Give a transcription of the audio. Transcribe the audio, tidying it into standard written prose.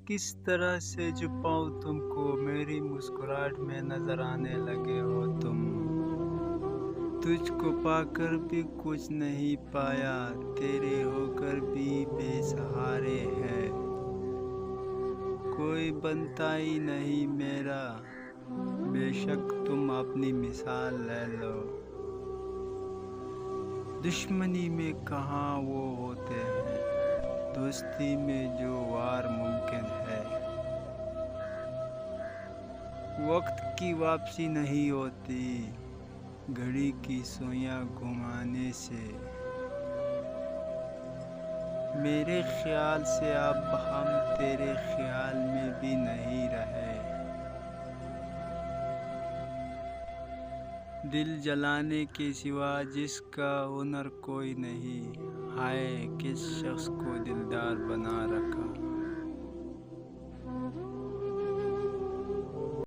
کس طرح سے چھپاؤں تم کو، میری مسکراہٹ میں نظر آنے لگے ہو تم۔ تجھ کو پا کر بھی کچھ نہیں پایا، تیرے ہو کر بھی بے سہارے ہے۔ کوئی بنتا ہی نہیں میرا، بے شک تم اپنی مثال لے لو۔ دشمنی میں کہاں وہ ہوتے ہیں، دوستی میں جو وار ممکن ہے۔ وقت کی واپسی نہیں ہوتی، گھڑی کی سوئیاں گھمانے سے۔ میرے خیال سے اب ہم تیرے خیال میں بھی نہیں رہے۔ دل جلانے کے سوا جس کا ہنر کوئی نہیں، ہائے کس شخص کو دلدار بنا رکھا۔